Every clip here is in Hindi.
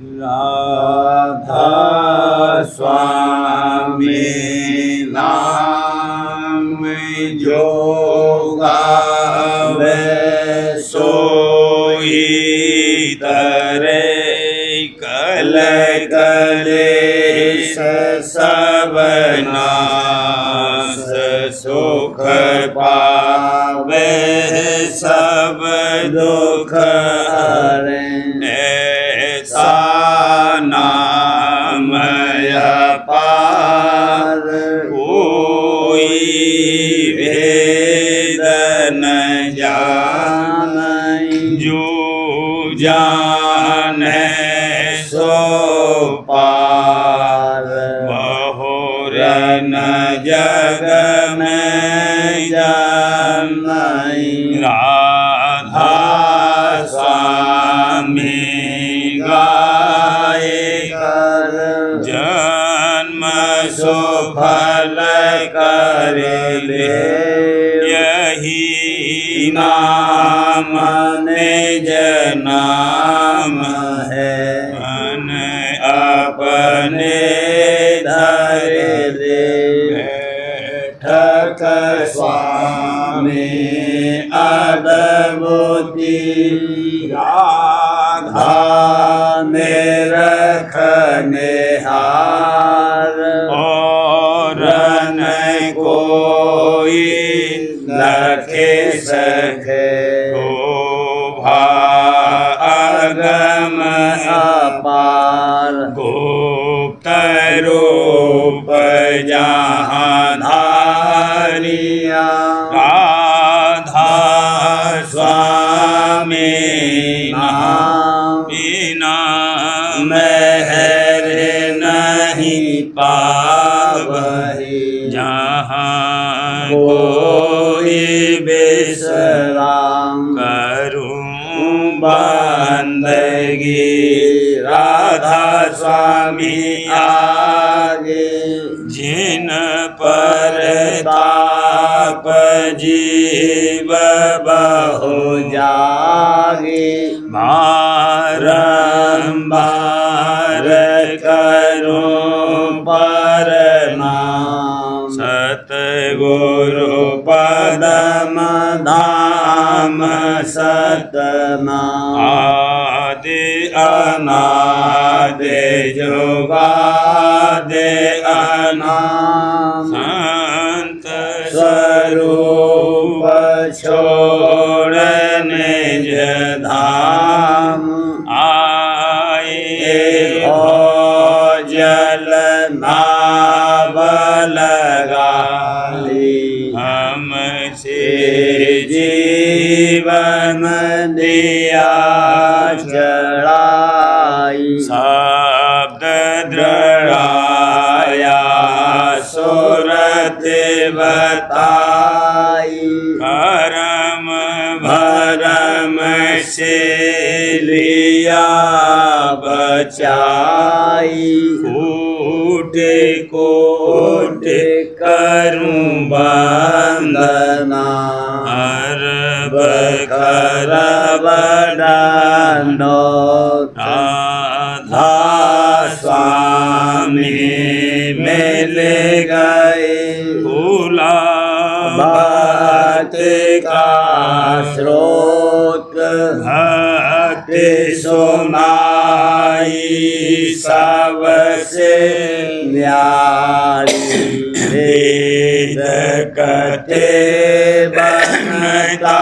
राधा स्वामी नाम जो गावे सोई तरे कल कलेश सब नाश सुख पावे सब दुख हरे ऐसा नाम अपार कोई वेद न जाने जो जाने सो पार बहुरन जग में जाने राधा स्वामी गाए कर जन्म सुफल करे ले यही नाम निज नाम है मन अपने धरे ले ठक स्वामी अद्भुति राधा में रखने हार और न कोई रखे सके शोभा अगम अपार गुप्त रूप जहाँ धारिया राधा स्वामी नाम बिना मेहर नहीं पावही जहाँ कोई विश्राम करूं बंदगी राधा स्वामी आगे जिन पर ताप जीव बहु जागे बारंबार करूं प्रणाम सतगुरु पदम धाम सतनाम आदि अनादि जुगादि अनाम संत स्वरूप छोड़ निज धाम आए जल नाव लगाली हमसे जीवन दिया चढ़ाई शब्द दृढ़ाया सुरत बताई करम भरम से लिया बचाई कोट कोट करूं वंदना हर बखर बड़ानो राधा स्वामी मिल गए भूला बात का स्रोत भक्ति सुनाई सबसे न्यारी वेद कथे बनता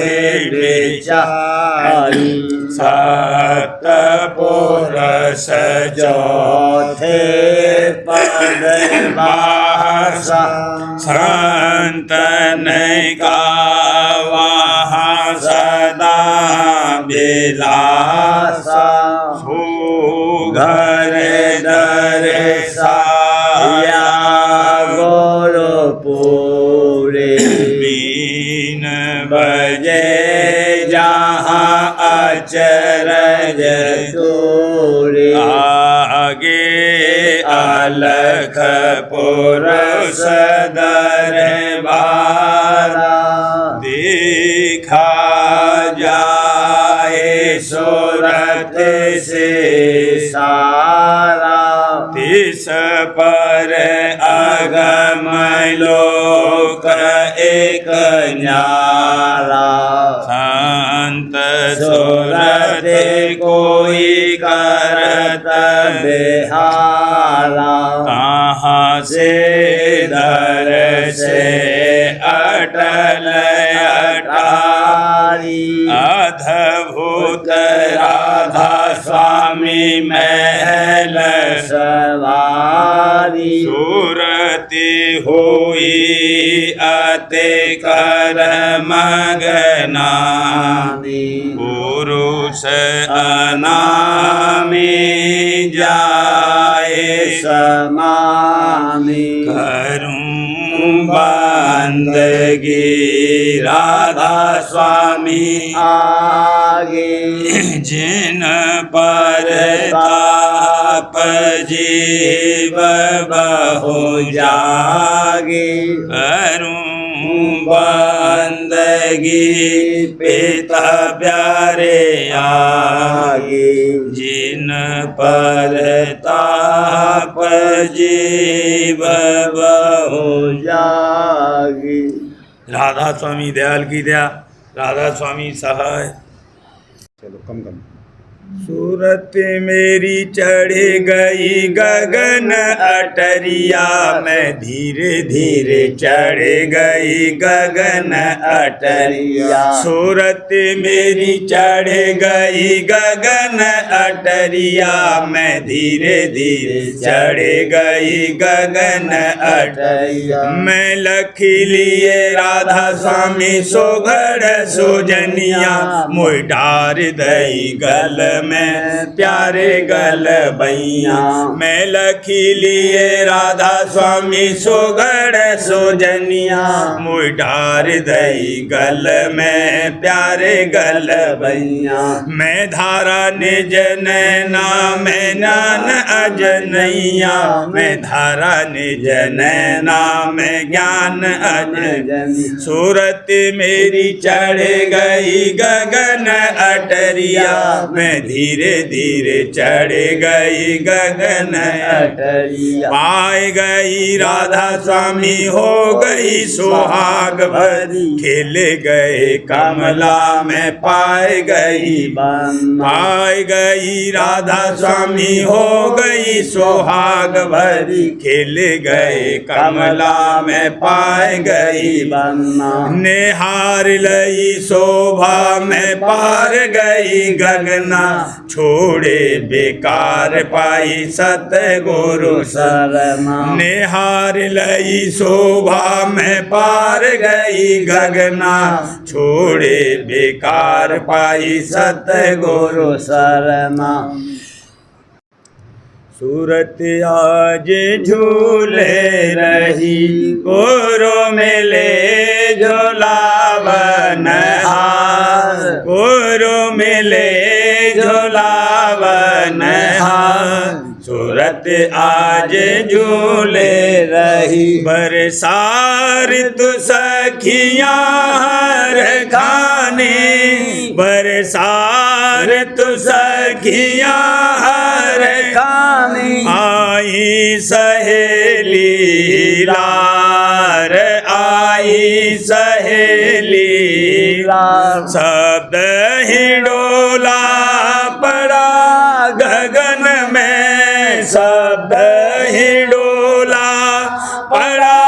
है विचारी सत पुरुष चौथे पद भाषा संतन का वहाँ सदा बिलासा सुघर दर्शाया गोरखपुरे बीन बजे जहाँ अचरज तोरे आगे अलख पुरुष दरबारा देखा जाए सुर जगत से सारा तिस पर अगम लोक एक न्यारा संत सुरत कोई करत बिहारा कहाँ से दर से अटल अटारी अद्भुत राधा स्वामी महल सवारी सूरती हुई अति कर मगनामी पुरुष अनामी जाए समामी करूं बंदगी राधा स्वामी आगे जिन पर ताप जीव बहु जागे करूं बंदगी पिता प्यारे आगे जिन पर ताप जीव बहु जागे। राधा स्वामी दयाल की दया, राधा स्वामी सहाय। चलो कम कम। सूरत मेरी चढ़ गई गगन अटरिया मैं धीरे धीरे चढ़ गई गगन अटरिया सूरत मेरी चढ़ गई गगन अटरिया मैं धीरे धीरे चढ़ गई गगन अटरिया मैं लखी लिए राधा स्वामी सोघड़ सोजनिया मोय डार दई गल में प्यारे गल बैया मैं लखी लिए राधा स्वामी सोगड़ सोजनिया मुई डार दई गल में प्यारे गल बैया मैं धारा निज नैना मैं नान अजनैया मैं धारा निज नैना मैं ज्ञान अजन सूरत मेरी चढ़ गई गगन अटरिया मैं धीरे धीरे चढ़ गई गगन अटरिया पाए गई राधा स्वामी हो गई सुहाग भरी खिल गए कमला में पाए गई पाए गई राधा स्वामी हो गई सुहाग भरी खिल गए कमला में पाए गई निहार लई शोभा में पार गई गगना छोड़े बेकार पाई सतगुरु शरणा निहार लई शोभा में पार गई गगना छोड़े बेकार पाई सतगुरु शरणा सूरत आज झूले रही गोरो मेले झोलावन हार गोरो मेले झोलावन हार सूरत आज झूले रही बरसार तु सखियाँ हर खाने बरसार तु सखियाँ हर खाने आई सहेली लार आई सहेली लार शब्द ही डोला पड़ा गगन में शब्द ही डोला पड़ा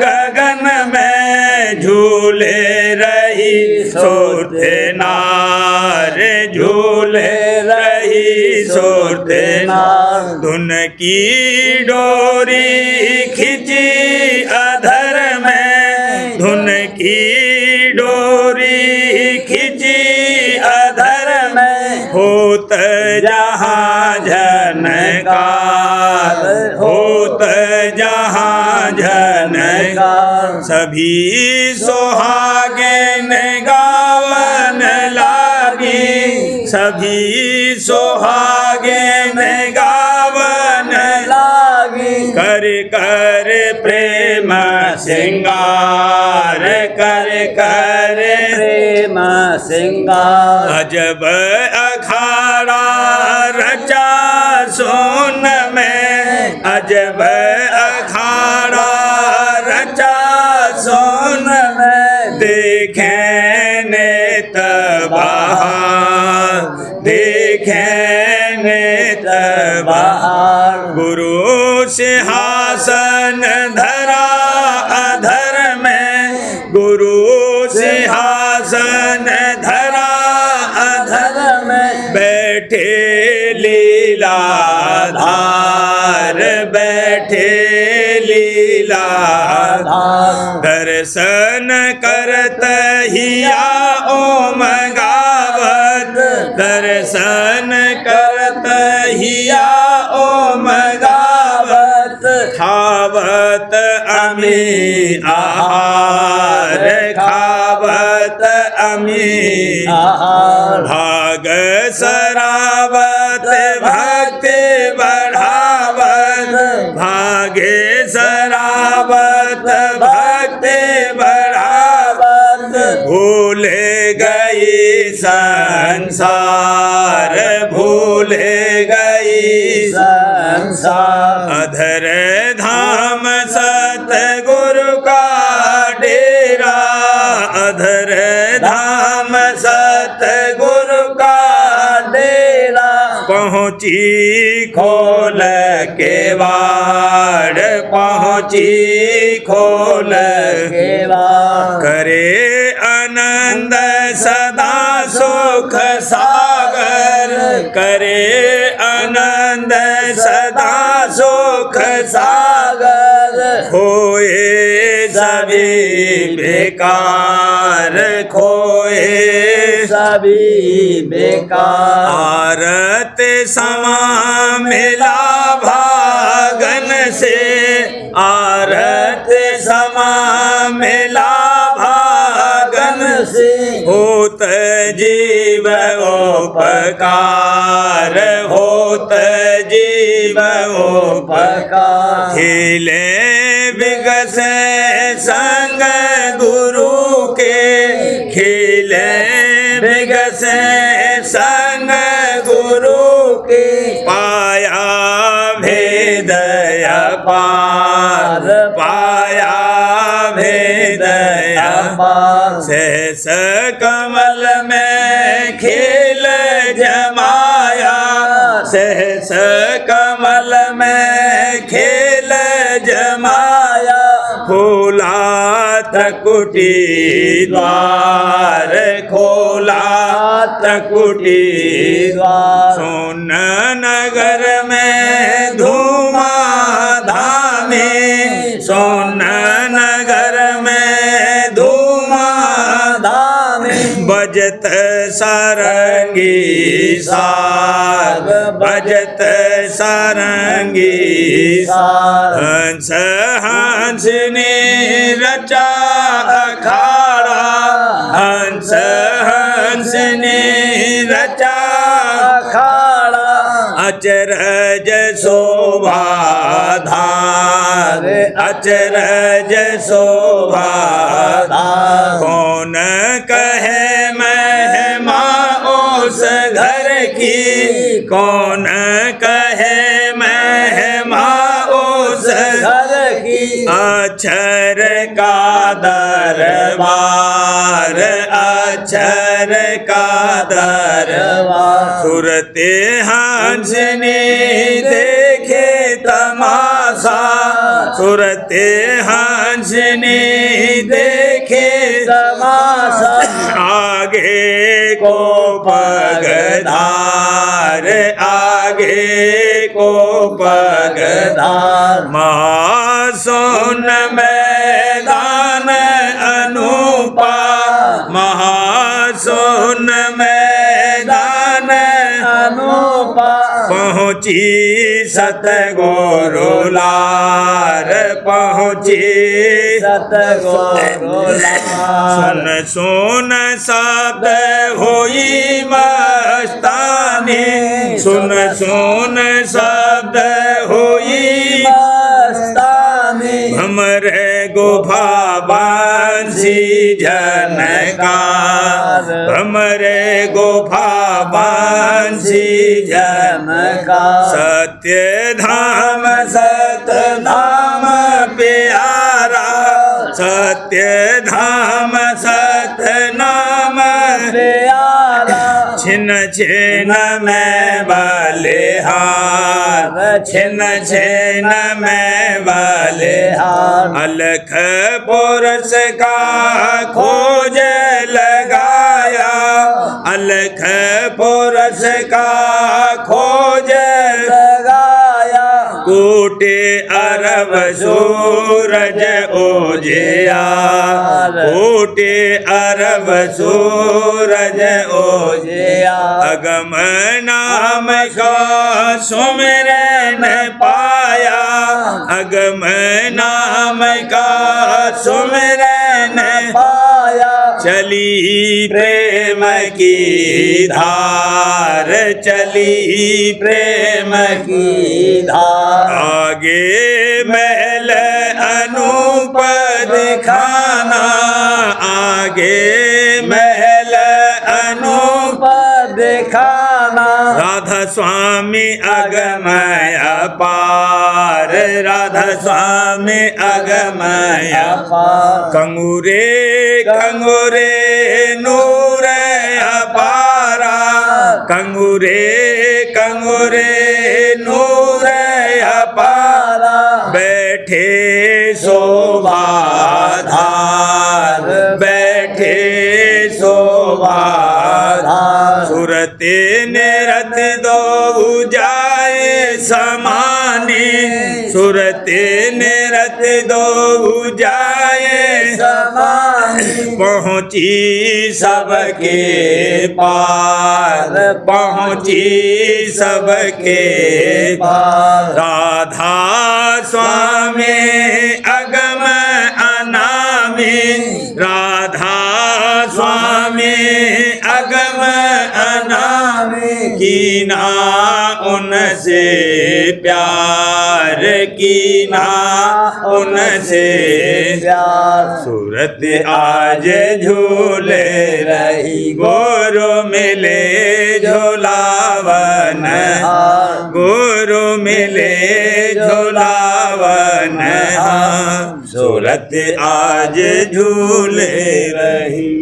गगन में झूले रही सोते नार झूले रही सोते नार धुन की डोरी खिंची अधर में धुन की डोरी खिंची अधर में होत जहाँ झनकार होत जहाँ झनकार सभी सोहागिन गावन लागी सभी सोहागिन गावन लागी कर कर प्रेम सिंगार कर कर प्रेम सिंगार अजब अखाड़ा रचा सोन में अजब अखाड़ा रचा सोन में देखें नेत बहार देखें नेत बहार गुरु सिंहासन धरा अधर में गुरु सिंहासन धरा अधर में बैठे लीलाधार बैठे लीलाधार दर्शन करत हिया ओम गावत दर्शन करत हिया ओम गावत खावत अमी आहार खावत अमी आहार भाग सरावत भक्ति बढ़ावत भागे सरावत भक्ति बढ़ावत भूले गई संसार भूले गई संसार अधर धाम सतगुरु का डेरा अधर धाम सतगुरु का डेरा पहुँची खोल के वाड़ पहुँची खोल के वाड़ करे आनंद सदा सुख सागर करे आनंद सदा सुख सागर खोए सभी बेकार खोए सभी बेकार आरत समा मिला भागन से आरत समा मिला भागन से होत जीव उपकार होत जीव उपकार खिले विगसे संग गुरु के खिले विगसे संग गुरु के पाया भेद अपार पाया भेद अपार सहस कमल में खेल जमाया सहस कमल में खेल जमाया खोला त्रिकुटी द्वार खोला त्रिकुटी द्वार सोन नगर में धूमा धामे सोन नगर में धूमा धामे बजत सारंगी साग बजत सारंगी साग हंस हंस ने रचा अखाड़ा हंस हंस ने रचा अखाड़ा अचरज शोभा धार अचरज शोभा धार कौन कहे महिमा उस घर की कौन कहे महिमा उस घर की अक्षर का दरबार अक्षर का दरबार सुरते हंसने देखे तमाशा सुरते हंसने देखे तमाशा आगे को पगधार आगे को पगधार महासोन मैदान अनुपा महासोन मैदान अनुपा पहुँची सतगुरु लार पहुँची सतगुरु लार सुन सुन शब्द होई मस्तानी सुन सुन शब्द होई मस्तानी हमरे गुफा बंसी झनकार हमरे गुफा बंसी झमका सत्य धाम सतधाम प्यारा सत्य धाम सतनाम प्यारा छिन छिन में बलिहार छिन छिन में बलिहार अलख पुरुष का खोज लगाया अलख पुरुष का खोज लगाया कोटि अरब सूरज उजियार कोटि अरब सूरज उजियार अगम नाम का सुमिरन पाया अगम नाम का सुमिरन पाया चली प्रेम की धार चली प्रेम की धार आगे महल अनूप दिखाना आगे महल अनूप दिखाना राधा स्वामी अगमय अपार राधा स्वामी अगमय अपार कंगूरे कंगूरे नूर अपारा कंगूरे कंगूरे नूर अपारा बैठे शोभाधार बैठे शोभाधार सुरते निरत दो जाए समाने सुरते निरत दो जाए पहुँची सबके पार पहुँची सबके पार राधा स्वामी अगम अनामी राधा स्वामी अगम अनामी कीना उनसे प्यार कीना उनसे प्यार सूरत आज झूले रही गोरु मिले झूलावन गुरु मिले झूलावन सूरत आज झूले रही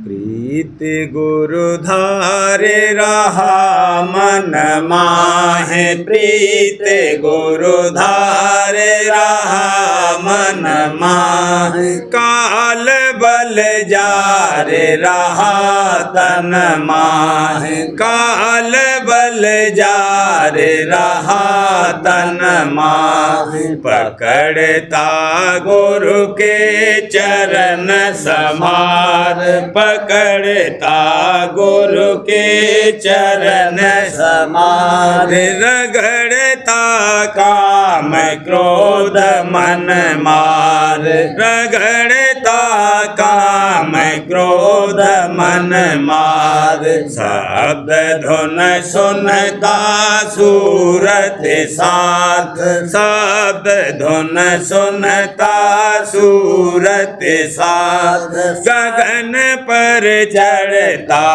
प्रीत गुरु धारे रहा मन माहे प्रीत गुरु धारे रहा मन माहे काल बल जारे रहा तन माहे काल बल जारे रहा तन माहे पकड़ता गुरु के चरण समार पकड़ता गुरु के चरण समार रगड़ता काम क्रोध मन मार रगड़ता काम क्रोध मन मार शब्द धुन सुनता सूरत साथ शब्द धुन सुनता सूरत साथ गगन पर चढ़ता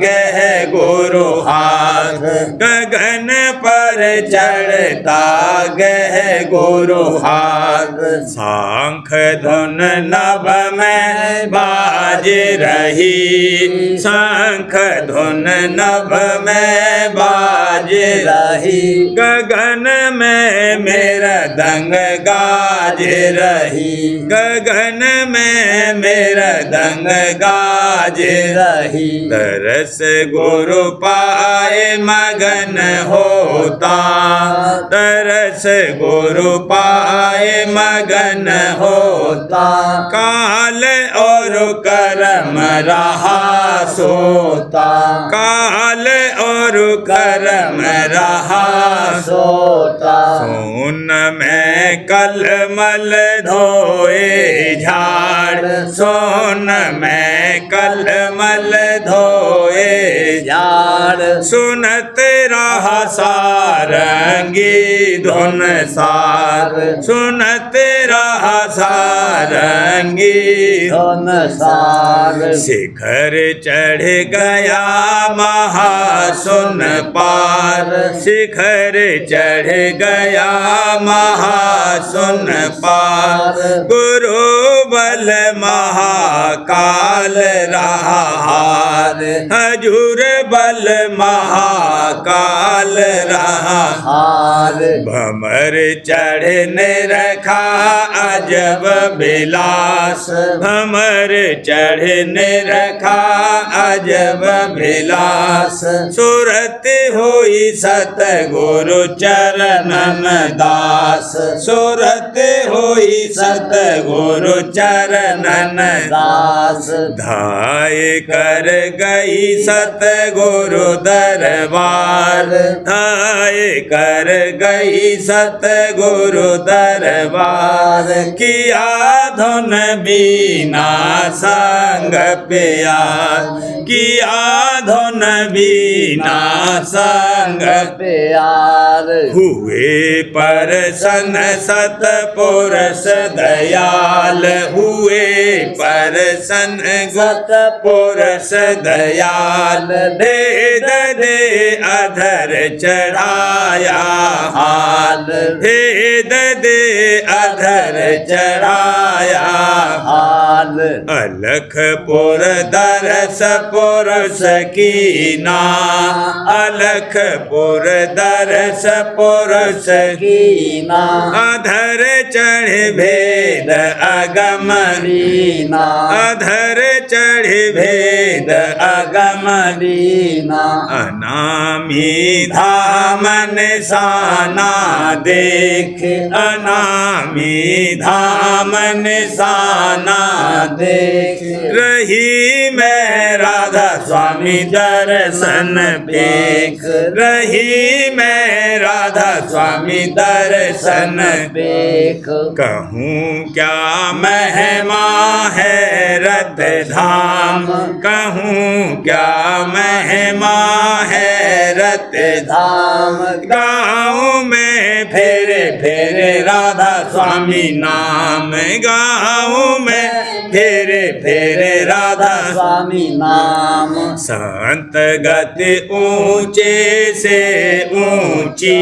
गह गुरु हाथ गगन पर चढ़ता गह गुरु हाथ शंख धुन नभ में बाज रही शंख धुन नभ में बाज रही गगन में मेरा दंग गाज रही गगन में मेरा दंग गाज रही तरस गुरु पाए मगन होता तरस गुरु पाए मगन होता काल और कर्म रहा सोता काल और कर्म रहा सोता सोन में कलमल धोए झाड़ सोन में कलमल धोए झाड़ सुनत रहा सारंगी धुन सार सुनत रहा सारंगी धुन सार शिखर चढ़ गया महासुन पार शिखर चढ़ गया महासुन पार गुरु बल महाकाल रहा हार हजूर बल महाकाल रहा हार भमर चढ़ने रखा अजब बिलास भमर चढ़ने रखा अजब बिलास सूरत हुई सतगुरु चरणन दास सूरत हुई सतगुरु चरणन दास धाय कर गई सतगुरु दरबार धाय कर गई सतगुरु दरबार किया धुन बीना संग प्यार किया धुन बीना संग प्यार हुए प्रसन्न सतपुरुष दयाल हुए प्रसन्न सतपुरुष दयाल भेद दे अधर चढ़ाया हाल भेद दे अधर चढ़ाया हाल अलखपुर दरस पुरुष कीना अलखपुर दरस पुरुष कीना अधर चढ़ भेद अगम लीना अधर चढ़ भेद अगम लीना अनामी धाम निशाना देख अनामी धाम निशाना देख रही मैं राधा स्वामी दर्शन देख रही मैं राधा स्वामी दर्शन देख कहूँ क्या महिमा है रत धाम कहूँ क्या महिमा है रत धाम गाँव में फेरे फेरे राधा स्वामी नाम गाँव में फेरे फेरे राधा स्वामी नाम संत गति ऊंचे से ऊंची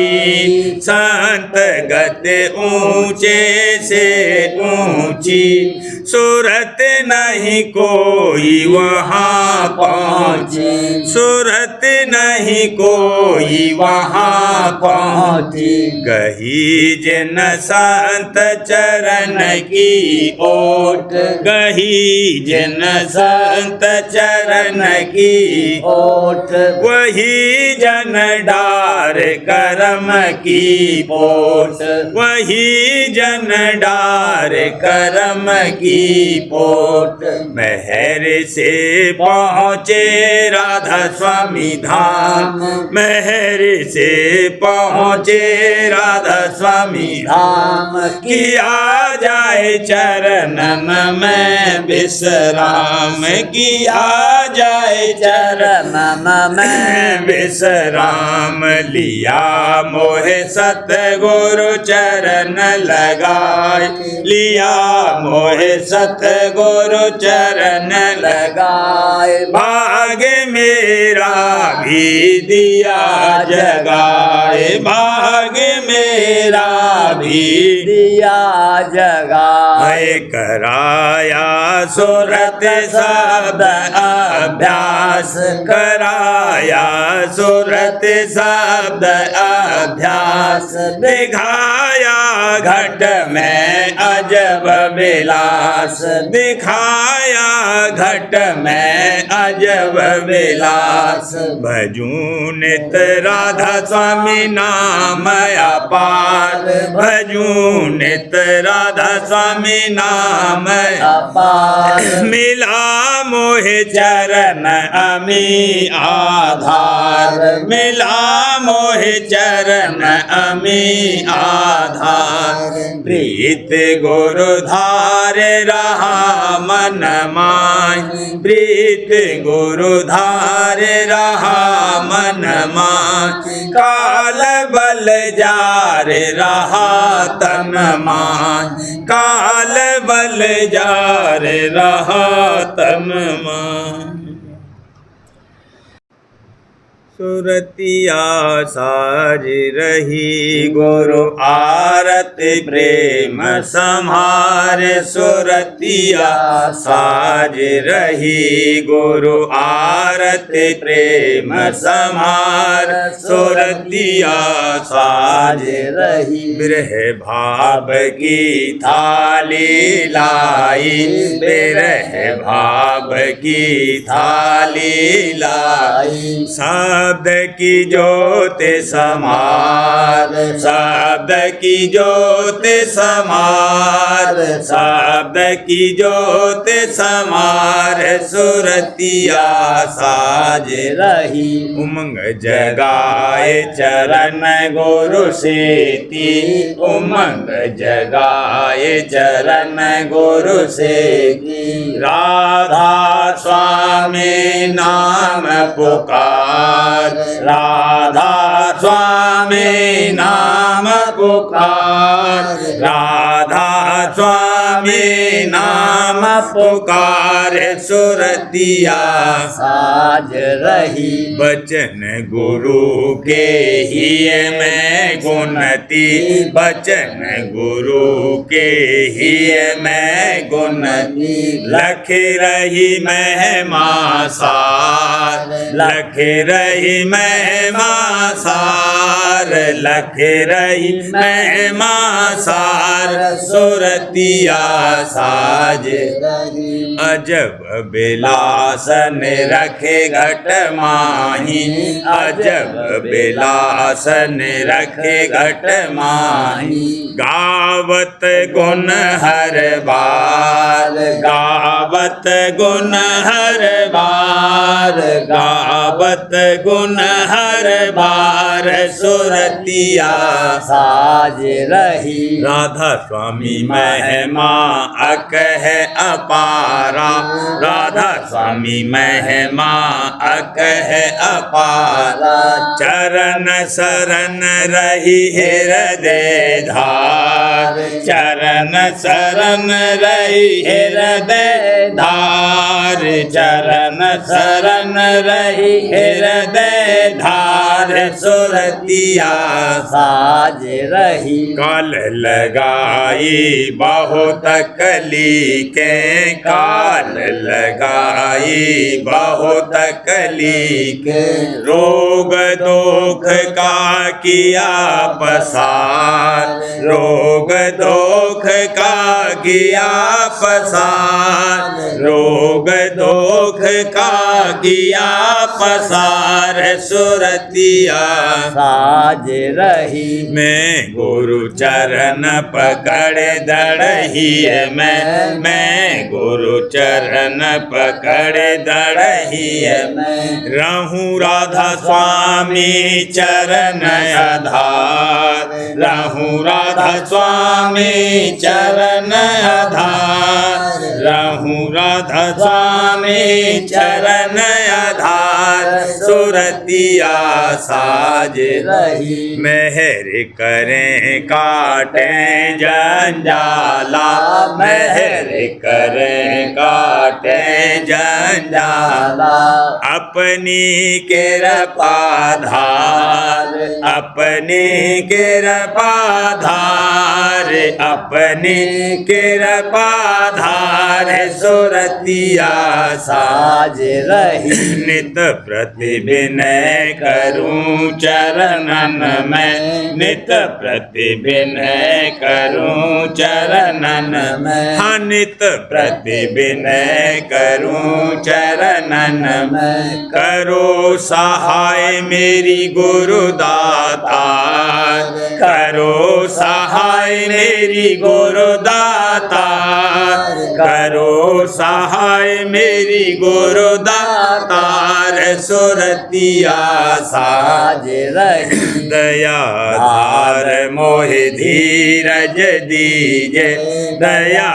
संत गति ऊंचे से ऊंची सूरत नहीं कोई वहाँ पहुँची सूरत नहीं कोई वहाँ पहुँची गही जिन संत चरण की ओट गही जिन संत चरण की ओट वही जन डार करम की पोट वही जन डार करम की पोट महर से पहुँचे राधा स्वामी धाम महर से पहुँचे राधा स्वामी धाम किया जाए चरणन में विश्राम किया जाए चरणन में विश्राम लिया मोहे सतगुरु चरण लगाए लिया मोहे सतगुरु चरण लगाए भाग मेरा भी दिया जगाए भाग मेरा भी दिया जगा कराया सुरत शब्द अभ्यास कराया सुरत शब्द अभ्यास दिखाया घट में अजब विलास दिखाया घट में अजब विलास भजू नित राधा स्वामी नाम अपार भजू नित राधा स्वामी नाम अपार मिला मोहे चरण चरण अमी आधार, मिला मोह चरण अमी आधार। प्रीत गुरु धार रहा मन माय, प्रीत गुरु धार रहा मन माय। काल बल जार रहा तन माय, काल बल जार रहा तन माय। सुरतिया साज रही गुरु आरती प्रेम संहार, सुरतिया साज रही गुरु आरती प्रेम संहार। सुरतिया साज रही बिरह भाव की थाली लाई, बिरह भाव की थाली लाई। शब्द की ज्योत समार, शब्द की ज्योत समार, शब्द की ज्योत समार। सुरतिया साज रही उमंग जगाए चरण गुरु सेती, उमंग जगाए चरण गुरु सेती। राधा स्वामी नाम पुकार, राधा स्वामी नाम पुकार, राधा स्वामी नाम पुकार। सुरतिया साज रही बचन गुरु के ही मैं गुणती, बचन गुरु के ही मैं गुणती। लख रही महिमा सार, लख रही महिमा सार, लख रही महिमा सार। सुरतिया साज अजब बिलासन रखे घट माही, अजब बिलासन रखे घट माही। गावत गुण हर बार, गावत गुण हर बार, गावत गुण हर बार। सुरतिया साज रही राधा स्वामी महिमा अकह अपारा, राधा स्वामी महिमा अकह अपारा। चरण शरण रही हृदय धार, चरण शरण रही हृदय धार, चरण शरण रही हृदय धार। सुरतिया साज रही काल लगाई बहुत कली के, काल लगाई बहुत कली के। रोग दुख का किया पसार, रोग दुख का किया पसार, रोग दुख का किया पसार। सुरतिया साज रही मैं गुरु चरण पकड़ दड़ही मैं गुरु चरण पकड़ दड़ही मैं। रहूं राधा स्वामी चरण आधार, रहूं राधा स्वामी चरण आधार, रहूं राधा स्वामी चरण आधार। सुरतिया साज रही मेहर करें काटें जंजाला, मेहर करें काटें जंजाला। अपनी कृपा धार, अपनी कृपा धार, अपनी कृपा धार। सुरतिया साज रही नित प्रतिबिनय करूं चरणन में, नित प्रतिबिनय करूं चरणन में। हाँ नित प्रतिबिनय करूं चरणन में। करो सहाय मेरी गुरुदाता, करो सहाय मेरी गुरुदाता, करो सहाय मेरी गुरु दातार सुरतिया साज रही दया धार मोहि धीरज दीजे दया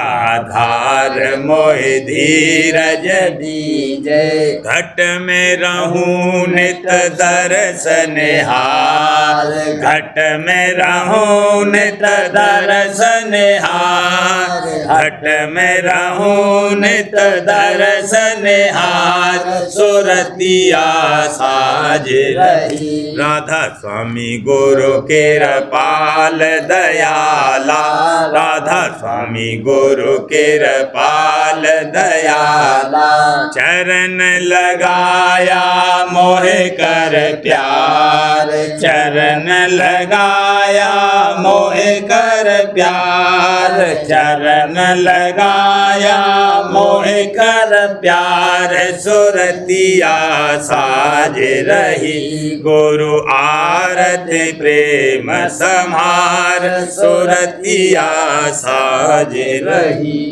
धार मोहि धीरज दीजे घट में रहूं नित दर्शन हार घट में रहूं नित दर्शन हार घट में रहूं नित दर्शन हार सुरतिया साज रही राधा स्वामी गुरु कृपाल दयाला राधा स्वामी गुरु कृपाल दयाला चरण लगाया मोहे कर प्यार चरण लगाया मोहे कर प्यार चरण लगाया मोहे कर प्यार सुरतिया साज रही गुरु आरती प्रेम समार सुरतिया साज रही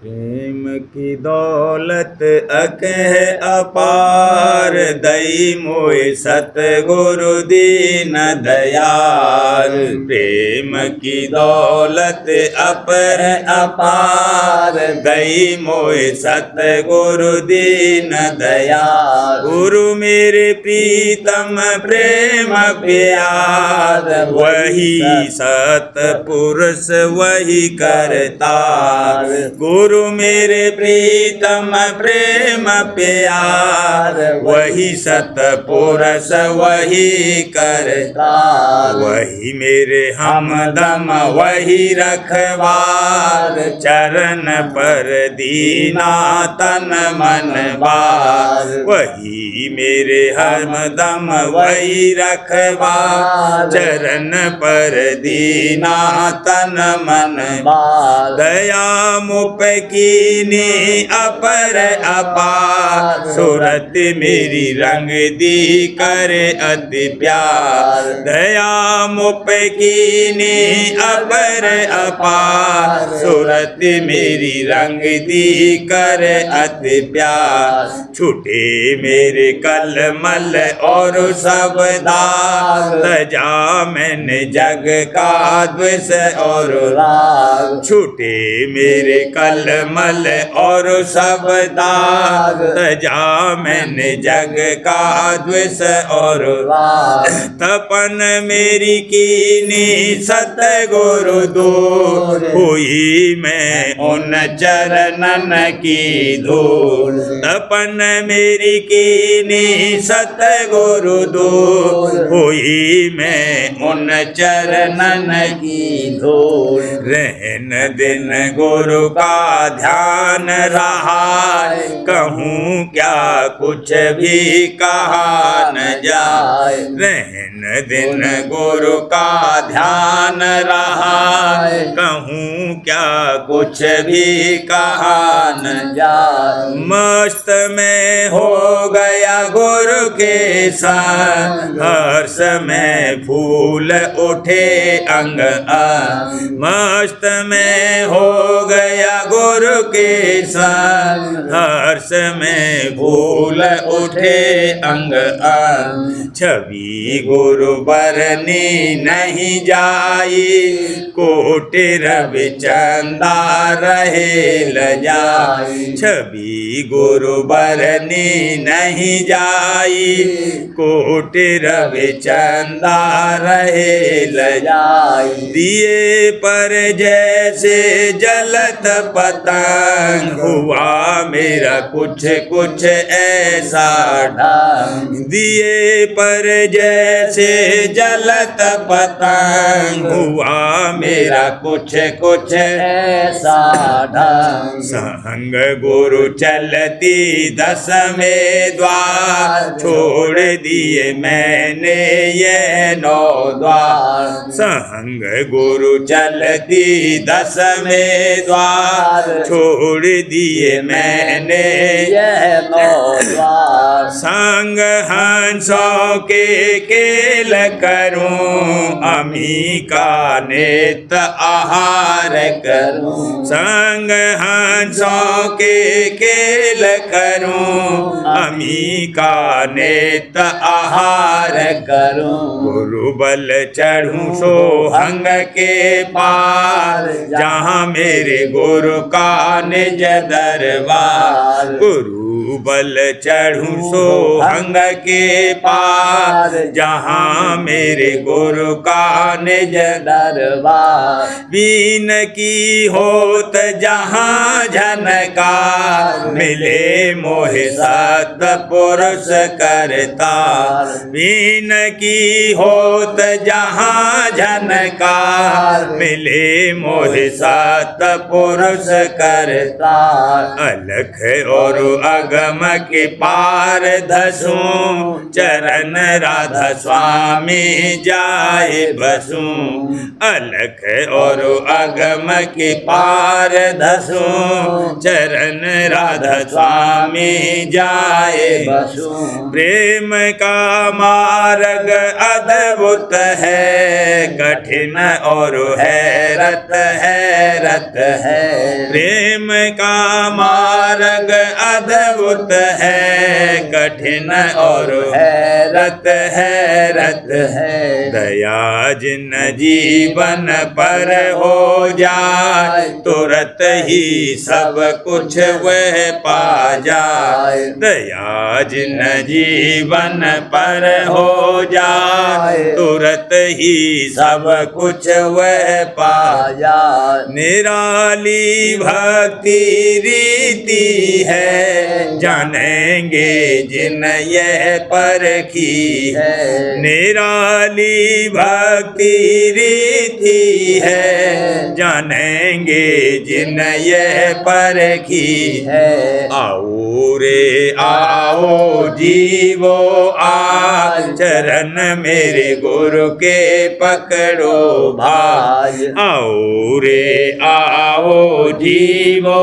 प्रेम की दौलत अकह अपार दई मोय सतगुरु दीन दयाल प्रेम की दौलत अपर अपार दई मोय सतगुरु दीन दयाल गुरु मेरे प्रीतम प्रेम प्यार वही सतपुरुष वही करतार गुरु मेरे प्रीतम प्रेम प्यार वही सतपुरुष वही करता वही मेरे हमदम वही रखवार चरण पर दीना तन मन बार वही मेरे हमदम वही रखवार चरण पर दीना तन मन बार दया मुप कीनी अपर अपार सूरत मेरी रंग दी करे अति प्यार दया मुप कीनी अपर अपार सूरत मेरी रंग दी करे अति प्यार छूटे मेरे कल मल और सब दाग तजा मैंने जग का द्वेष और राग छूटे मेरे कल मल और सब दाग तजा मैंने जग का द्वेष और राग तपन मेरी कीनी सतगुरु दूर हुई मैं उन चरणन की धूल तपन मेरी कीनी सतगुरु दूर हुई मैं उन चरणन की धूल रहन दिन गुरु का ध्यान रहा कहूँ क्या कुछ भी कहा न जाए रहन दिन गुरु का ध्यान रहा कहूँ क्या कुछ भी कहा न जाए मस्त में हो गया गुरु के संग हर समय फूल उठे अंग अंग मस्त में हो गया गुरु के संग हर्ष में फूल उठे अंग अंग छवि गुरु बरनी नहीं जाई कोटि रवि चंदा रहे ल जाई छवि गुरु बरनी नहीं जाई कोटि रवि चंदा रहे ल जाई दिए पर जैसे जलत पतंग हुआ मेरा कुछ कुछ ऐसा ढंग दिए पर जैसे जलत पतंग हुआ मेरा कुछ कुछ ऐसा ढंग संग गुरु चलती दसवें द्वार छोड़ दिए मैंने ये 9 द्वार संग गुरु चलती दसवें द्वार छोड़ दिए मैंने यह 9 द्वार संग हंसों के केल करूं अमी का नित आहार करूं संग हंसों के केल करूं अमी का नित आहार करूं गुरु बल चढ़ूं सोहंग के पार जहाँ मेरे गुरु का निज दरबार गुरु बल चढ़ूं सोहंग के पार जहाँ मेरे गुरु का निज दरबार बीन की होत जहाँ झनकार मिले मोहे सत पुरुष करतार बीन की होत जहाँ झनकार मिले मोहे सत पुरुष करतार अलख और अगम के पार धसूं चरण राधा स्वामी जाए बसूं अलख और अगम के पार धसूं चरण राधा स्वामी जाए बसूं प्रेम का मार्ग अद्भुत है कठिन और हैरत है प्रेम का मार्ग अद्भुत है कठिन और हैरत है दया जिन जीवन पर हो जाए तुरंत ही सब कुछ वह पा जाए दया जिन जीवन पर हो जाए तुरंत ही सब कुछ वह पा जाए निराली भक्ति रीति है जानेंगे जिन यह परखी है निराली भक्ति रीति है जानेंगे जिन यह परखी है आओ रे आओ जीवो आज चरण मेरे गुरु के पकड़ो भाई आओ रे आओ जीवो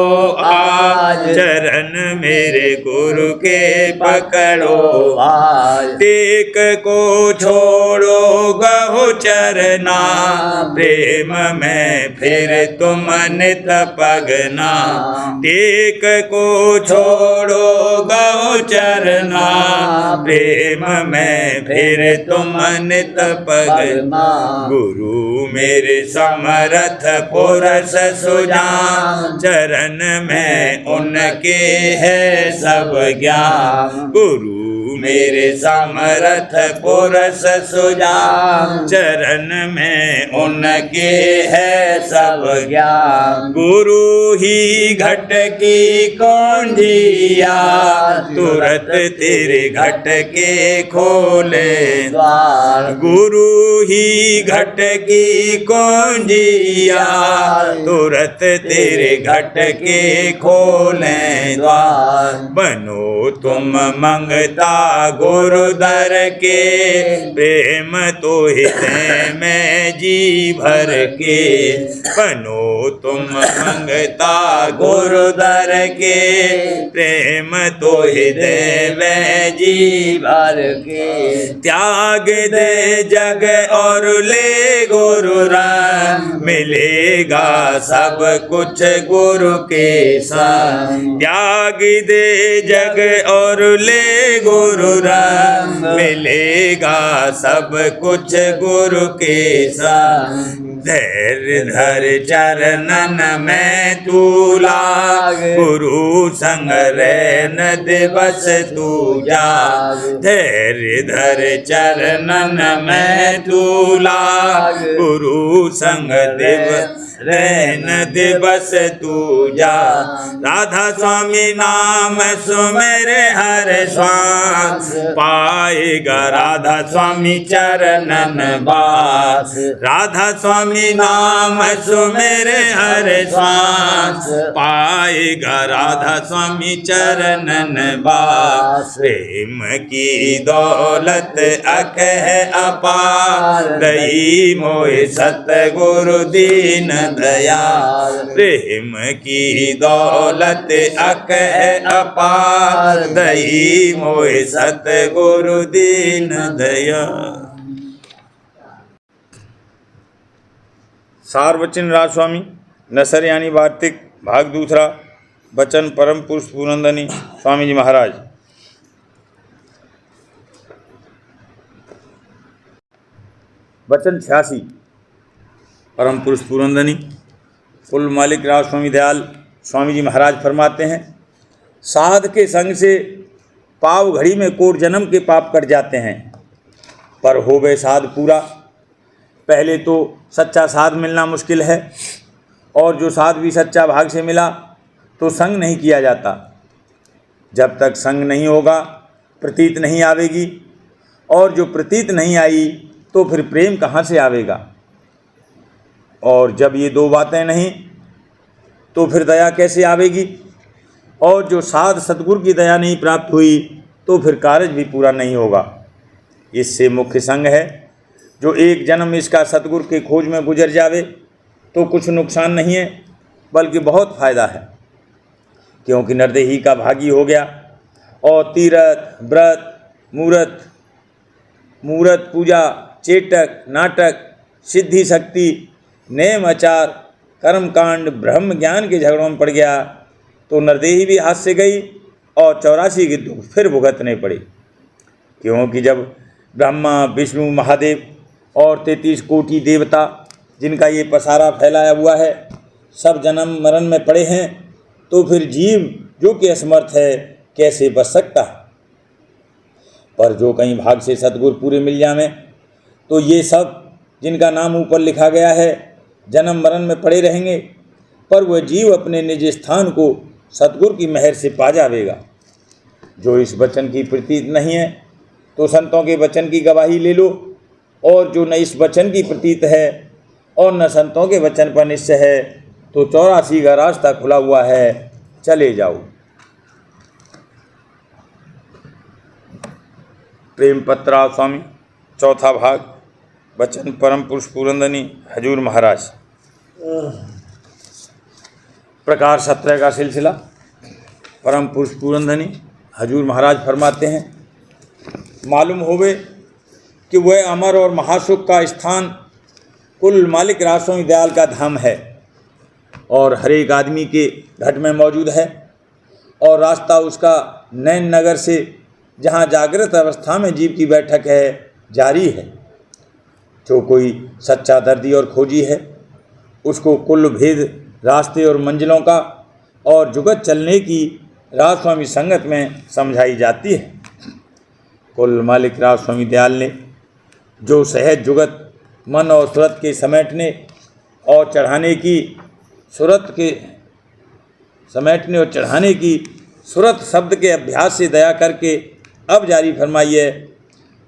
आज चरण मेरे गुरु के पकड़ो भाई टेक को छोड़ो गहु चरना प्रेम में फिर तुम नित पगना टेक को छोड़ो गहु चरना प्रेम में फिर तुम नित पगना गुरु मेरे समर्थ पुरुष सुजान चरण में उनके है सब ज्ञान गुरु मेरे समर्थ पुरुष सुजान चरण में उनके है सब ज्ञान गुरु ही घट की कुंजिया तुरंत तेरे घट के खोले द्वार गुरु ही घट की कुंजिया तुरंत तेरे घट के खोले द्वार बनो तुम मंगता गुरु दर के प्रेम तो हित में जी भर के बनो तुम मंगता गुरु दर के प्रेम तो हृदय में जी भर के त्याग दे जग और ले गुरु रंग मिलेगा सब कुछ गुरु के संग त्याग दे जग और ले गुरु रंग मिलेगा सब कुछ गुरु के संग धैर्य धर चरणन में तू लाग गुरु संग रहन दिवस तू जाग धैर्य धर चरणन में तू लाग गुरु संग दिवस रहन दिवस तू जा राधा स्वामी नाम सुमेरे हर श्वास पाएगा राधा स्वामी चरणन बास राधा स्वामी नाम सुमेरे हर श्वास पाएगा राधा स्वामी चरणन बास प्रेम की दौलत अकह अपार दई मोए सतगुरु दीन दयाल। प्रेम की दौलत अक है अपार, दई मोहि सतगुरु दीन दयाल। सारवचन राजस्वामी नसर यानी वार्तिक भाग दूसरा। वचन परम पुरुष पूरनंदनी स्वामी जी महाराज। वचन 86। परम पुरुष पूरनंदनी कुल मालिक राज स्वामी दयाल स्वामी जी महाराज फरमाते हैं, साध के संग से पाव घड़ी में कोट जन्म के पाप कट जाते हैं, पर होवे साध पूरा। पहले तो सच्चा साध मिलना मुश्किल है, और जो साध भी सच्चा भाग से मिला तो संग नहीं किया जाता। जब तक संग नहीं होगा प्रतीत नहीं आवेगी, और जो प्रतीत नहीं आई तो फिर प्रेम कहाँ से आवेगा। और जब ये दो बातें नहीं तो फिर दया कैसे आवेगी। और जो साध सतगुरु की दया नहीं प्राप्त हुई तो फिर कार्य भी पूरा नहीं होगा। इससे मुख्य संग है, जो एक जन्म इसका सतगुरु के खोज में गुजर जावे तो कुछ नुकसान नहीं है, बल्कि बहुत फायदा है। क्योंकि नरदेही का भागी हो गया, और तीर्थ व्रत मूर्त पूजा, चेटक नाटक, सिद्धि शक्ति, नेम आचार, कर्मकांड, ब्रह्म ज्ञान के झगड़ों में पड़ गया तो नरदेही भी हाथ से गई, और 84 के दुख फिर भुगतने पड़े। क्योंकि जब ब्रह्मा विष्णु महादेव और 33 कोटि देवता जिनका ये पसारा फैलाया हुआ है सब जन्म मरण में पड़े हैं, तो फिर जीव जो कि असमर्थ है कैसे बच सकता है। पर जो कहीं भाग से सतगुरु पूरे मिल जावे तो ये सब जिनका नाम ऊपर लिखा गया है जन्म मरण में पड़े रहेंगे, पर वह जीव अपने निज स्थान को सतगुरु की मेहर से पा जावेगा। जो इस वचन की प्रतीत नहीं है तो संतों के वचन की गवाही ले लो, और जो न इस वचन की प्रतीत है और न संतों के वचन पर निश्चय है तो 84 का रास्ता खुला हुआ है, चले जाओ। प्रेम पत्रा स्वामी चौथा भाग। वचन परम पुरुष पूरनंदनी हजूर महाराज। प्रकार 17 का सिलसिला। परम पुरुष पूरनंदनी हजूर महाराज फरमाते हैं, मालूम होवे कि वह अमर और महासुख का स्थान कुल मालिक राज स्वामी दयाल का धाम है, और हर एक आदमी के घट में मौजूद है, और रास्ता उसका नैन नगर से जहाँ जागृत अवस्था में जीव की बैठक है जारी है। जो कोई सच्चा दर्दी और खोजी है उसको कुल भेद रास्ते और मंजिलों का और जुगत चलने की राज स्वामी संगत में समझाई जाती है। कुल मालिक राज स्वामी दयाल ने जो सहज जुगत मन और सूरत के समेटने और चढ़ाने की सूरत शब्द के अभ्यास से दया करके अब जारी फरमाई है,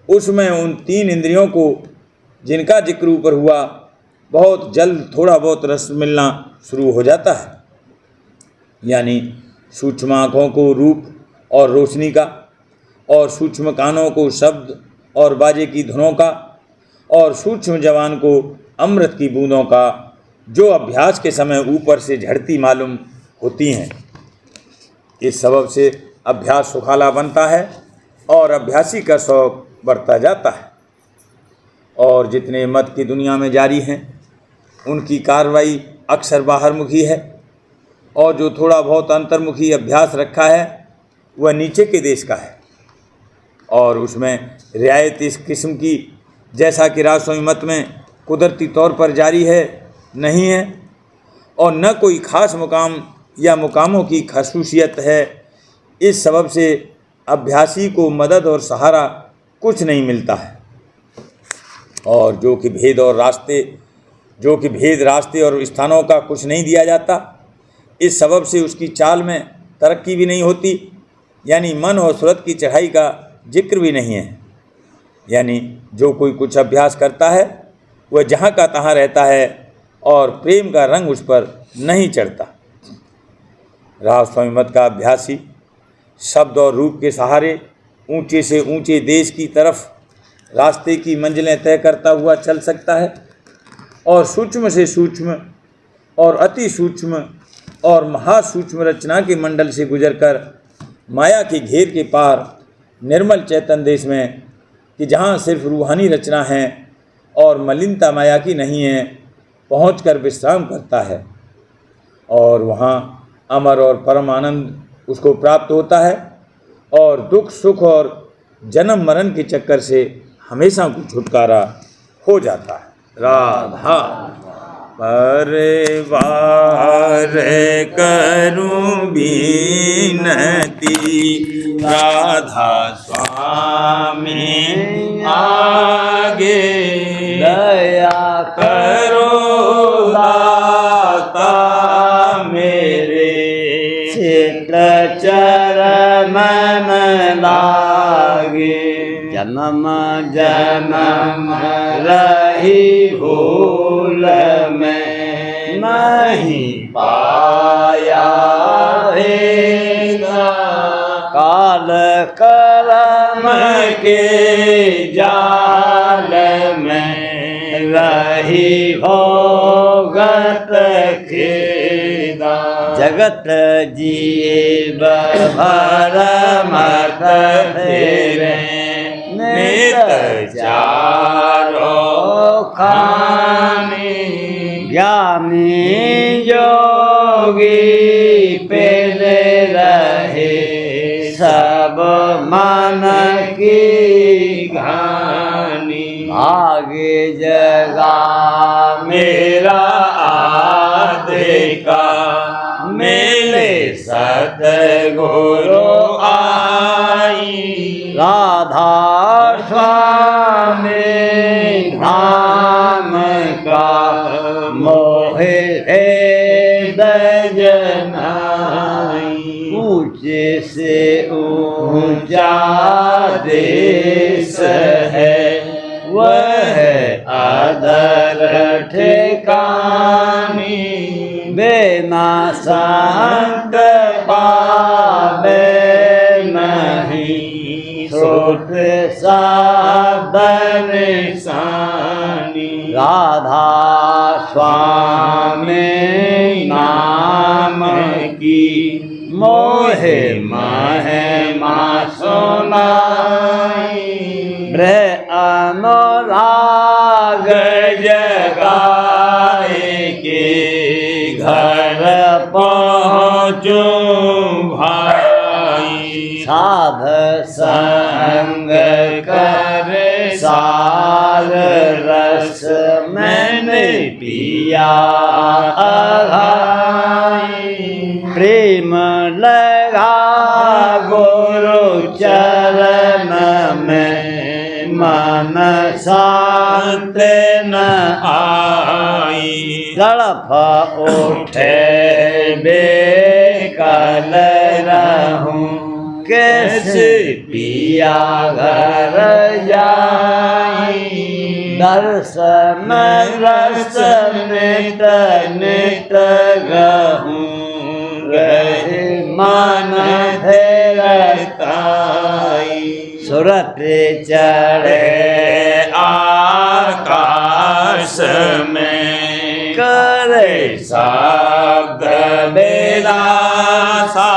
उसमें उन 3 इंद्रियों को जिनका जिक्र ऊपर हुआ बहुत जल्द थोड़ा बहुत रस मिलना शुरू हो जाता है। यानी सूक्ष्म आँखों को रूप और रोशनी का, और सूक्ष्म कानों को शब्द और बाजे की धुनों का, और सूक्ष्म जवान को अमृत की बूंदों का, जो अभ्यास के समय ऊपर से झड़ती मालूम होती हैं। इस सबब से अभ्यास सुखाला बनता है और अभ्यासी का शौक बढ़ता जाता है। और जितने मत की दुनिया में जारी हैं उनकी कार्रवाई अक्सर बाहरमुखी है, और जो थोड़ा बहुत अंतर्मुखी अभ्यास रखा है वह नीचे के देश का है, और उसमें रियायत इस किस्म की जैसा कि राज स्वामी मत में कुदरती तौर पर जारी है नहीं है, और न कोई खास मुकाम या मुकामों की खसूसियत है। इस सबब से अभ्यासी को मदद और सहारा कुछ नहीं मिलता है, और जो कि भेद रास्ते और स्थानों का कुछ नहीं दिया जाता। इस सबब से उसकी चाल में तरक्की भी नहीं होती, यानी मन और सूरत की चढ़ाई का जिक्र भी नहीं है। यानी जो कोई कुछ अभ्यास करता है वह जहाँ का तहाँ रहता है, और प्रेम का रंग उस पर नहीं चढ़ता। राज स्वामी मत का अभ्यासी शब्द और रूप के सहारे ऊंचे से ऊंचे देश की तरफ रास्ते की मंजिलें तय करता हुआ चल सकता है, और सूक्ष्म से सूक्ष्म और अति सूक्ष्म और महासूक्ष्म रचना के मंडल से गुजरकर माया के घेर के पार निर्मल चैतन्य देश में, कि जहाँ सिर्फ रूहानी रचना है और मलिनता माया की नहीं है, पहुंचकर विश्राम करता है और वहाँ अमर और परम आनंद उसको प्राप्त होता है और दुख सुख और जन्म मरण के चक्कर से हमेशा को छुटकारा हो जाता है। राधा परिवार करूं बीनती, राधा स्वामी आगे दया करो दाता मेरे, चित्र चरण में लागे, जन्म जन्म रही भूल में नहीं पाया हेगा, काल कर्म के जाल में रही भोगत खेदा, जगत जीव भर मत फेरे, नित चारो खानी, ज्ञानी योगी पेले रहे, सब मन की घानी, आगे जगा मेरा आदे का, मेरे सतगुरु आई, राधा स्वामी धाम का मोहे दजनाई, ऊंचे से ऊंचा देश है, वह अदर ठिकानी, बिना संग पावे नहीं, सोत साधन सानी, राधा स्वामी नाम की मोहे महिमा सुनाई, ब्रह अनुराग जगाए के घर पहुँचो भाई, साध संग कर सार रस मैंने पिया अघाई, प्रेम लगा गुरु चरण में, मन शांत न आई, तड़प उठे बेकल रहूं, कैसे पिया घर जाई, दर्शन रस नित नित गहूं, रहे मन धैर्यताई, सुरत चढ़े आकाश में, करे शब्द बेलासा,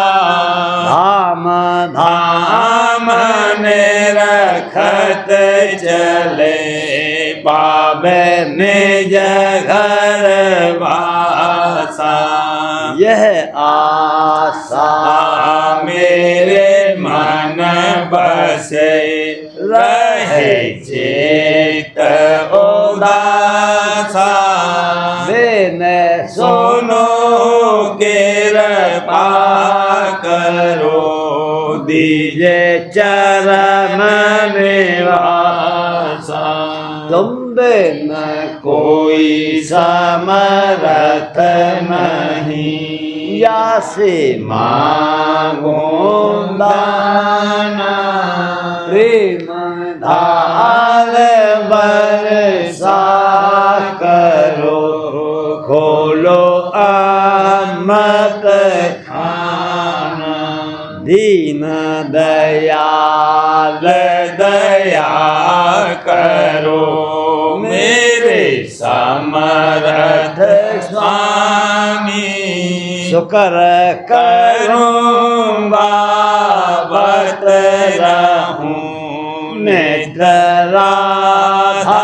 धाम धाम ने रखत चले, पावे निज घर वासा, यह आशा मेरे मन बसे, रहे चेत उदासा, बिन सुनो कृपा करो, दीजे चरण निवासा, तुम बिन कोई समरथ नहीं, या से मांगो दाना, प्रेम धार बरसा करो, खोलो अमृत खाना, दीन दयाल दया करो, मेरे समर्थ स्वामी। शुक्र करूँगा बत रहूँ नित्य राधा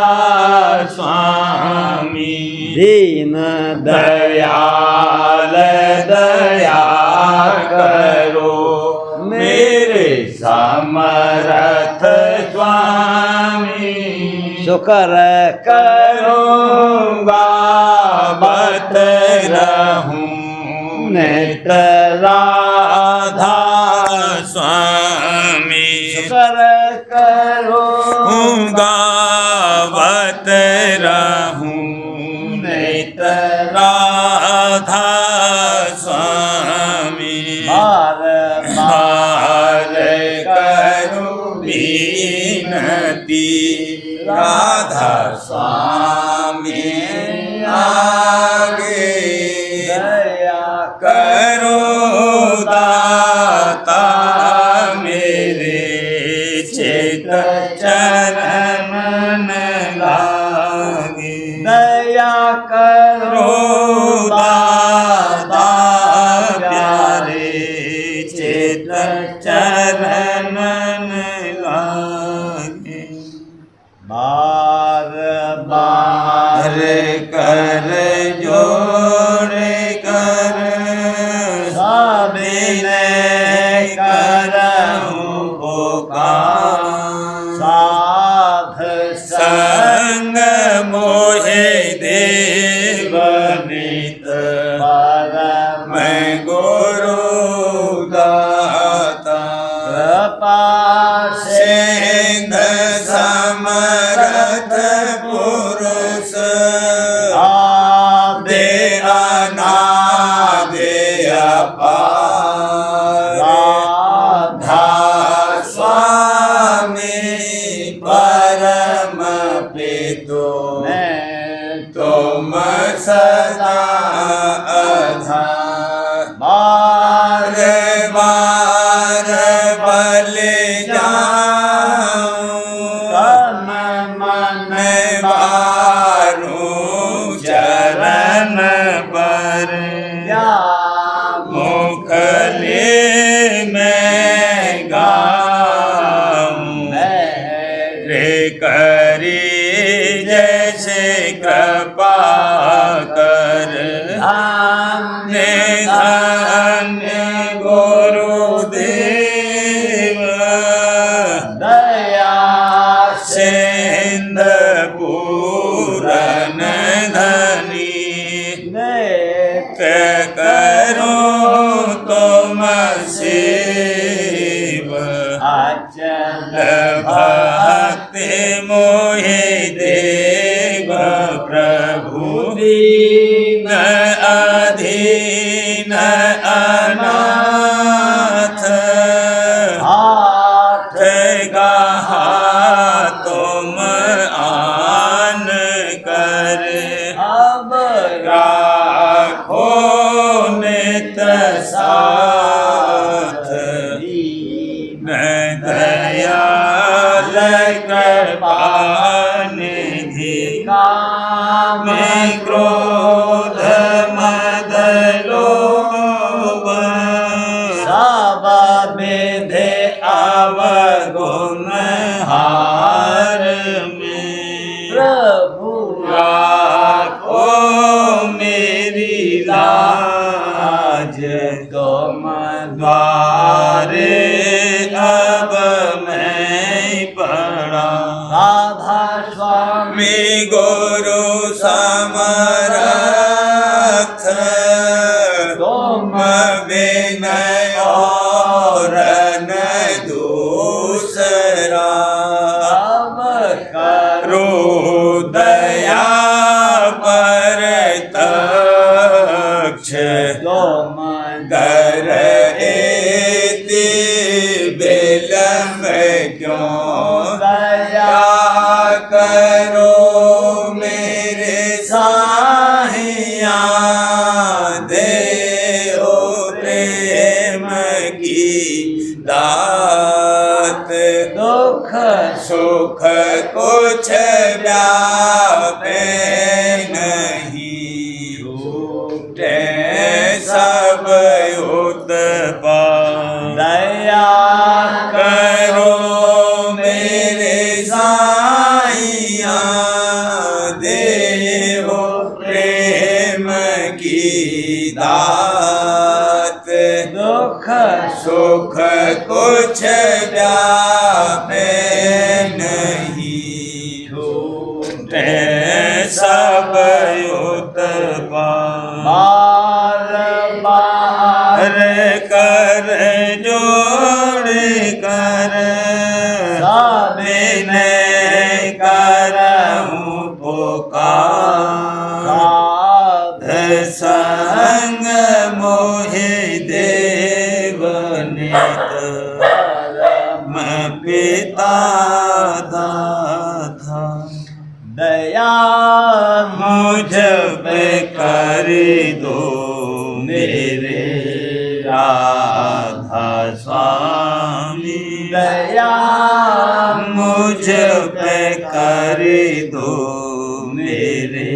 स्वामी दीन दयाल दया करो मेरे समर्थ स्वामी शुक्र करूँगा बत रहूँ नित्य राधा स्वामी शुक्र करूँगा बत रहूँ नित्य राधा स्वामी बार बार करूँ विनती राधा स्वामी आगे दया करो दाता मेरे चित चरण लागे दया करो दाता प्यारे चित चरण लागे बार बार कर जोड़ कर सबिनय करहूँ पुकार साध संग मोहे देव नित परम गुरु दाता कृपा सिंध समर्थ पुरुष आदे अनादे अपार राधा स्वामी परम पितो तुम सदा आधार बार बार बलि जाऊं तन मन बारूं चरण पर या मुखले में गाऊं रे करी जैसे कृपा कर धन्य धन्य गुरुदेव दया सिंध पूरन धनी नित्य करो तुम सेव अचल भक्ति मोहि देव प्रभु दीन अधीन अनाथ हाथ गहा तुम आन कर अब राखो नित साथ दीन दयाल कृपानिधि काम क्रोध मद लोभ सब विधि अवगुण हार में प्रभु राखो मेरी लाज तुम द्वारे अब मैं पड़ा राधा स्वामी गुरु समर्थ तुम विनय और न दूसरा अब करो दया पर तक्ष तुम दर एति विलम्ब क्यों दया करो मेरे साहिया देओ प्रेम की दात दुख सुख कुछ व्यापे नहीं रूठे सब कुछ व्यापे नहीं, छूटे सब उत्पाद। बार कर जोड़ कर सबने करऊं पुकार, संग मोहि देव नित परम पिता दाता। दया मुझ पे कर दो मेरे राधा स्वामी, दया मुझ पे कर दो मेरे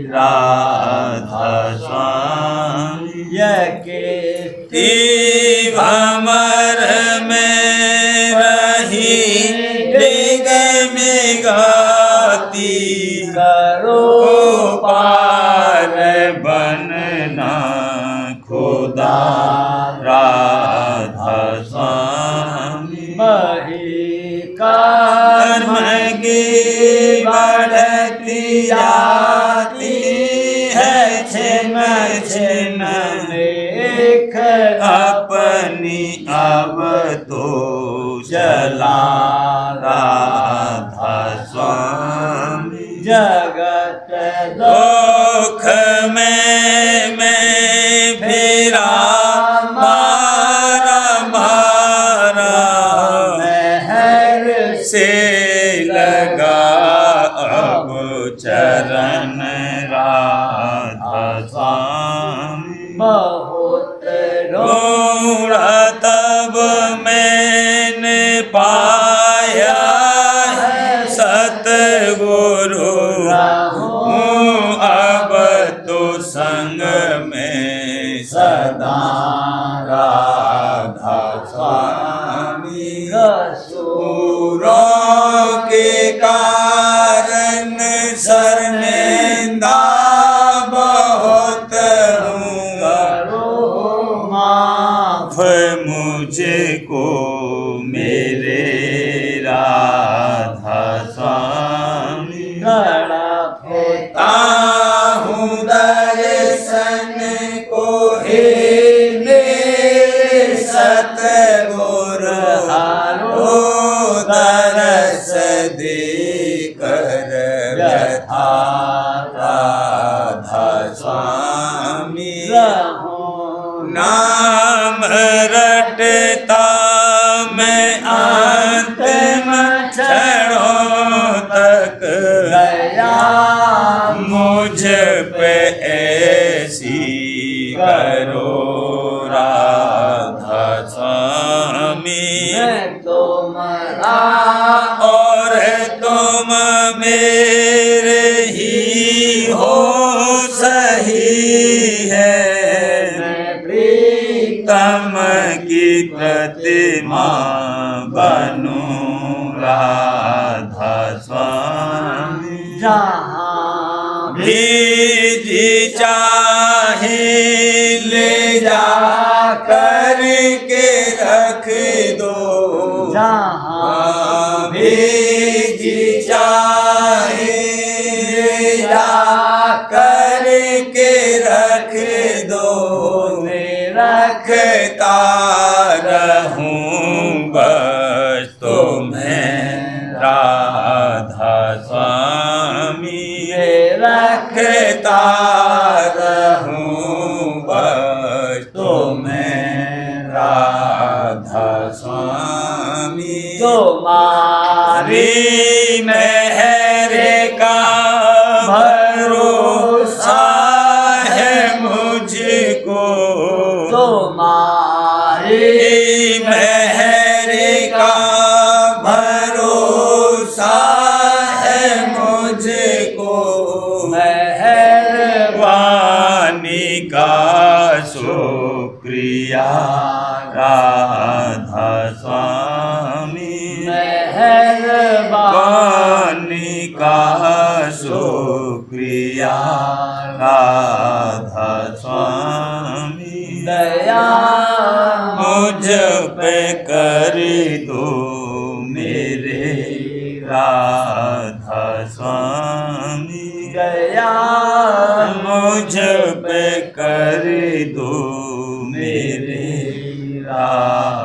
राधा स्वामी। यके भमर में रही डिग में गाती, करो पार बनना खुदा राधा स्वामी। मही कर्म की बढ़ती जाती है, छिन छिन लेख अपनी अब तो चला राधा स्वामी। जगत दुख में मैं फिरा मारा मारा, महर से लगा अब चरण राधा स्वामी। बहुत ढूंढा तब मैंने पाया है सतगुरु, अब तो संग में सदा राधा स्वामी। सूरों के कारण शर्मिंदा बहुत हूँ, करो माफ मुझको मेरे राधा स्वामी। होता हूँ दर्शन को हे मेरे सतगुरु, हारो दरस दे कर व्यथा राधा स्वामी। नाम रटता मैं अंतिम क्षणों तक, दया मुझ पे ऐसी करो राधा स्वामी। मैं तुम्हारा और तुम मेरे ही हो सही है, प्रीतम की प्रतिमा बनूं राधा स्वामी। जहाँ भी जी चाहे ले जा कर के रख दो, जहाँ भी जी चाहे ले जा कर के रख दो, रखता रहूं बस तुम्हें राधा स्वामी। रखता रहूं बस तुम्हें राधा स्वामी। तुम्हारी मेहर का भरोसा है मुझको, तुम्हारी मेहर का भरोसा है मुझको। मेहरबानी का शुक्रिया राधा स्वामी। मेहरबानी का शुक्रिया राधा स्वामी। दया मुझ पे कर दो मेरे राधा स्वामी, दया मुझ पे कर दो मेरे राधा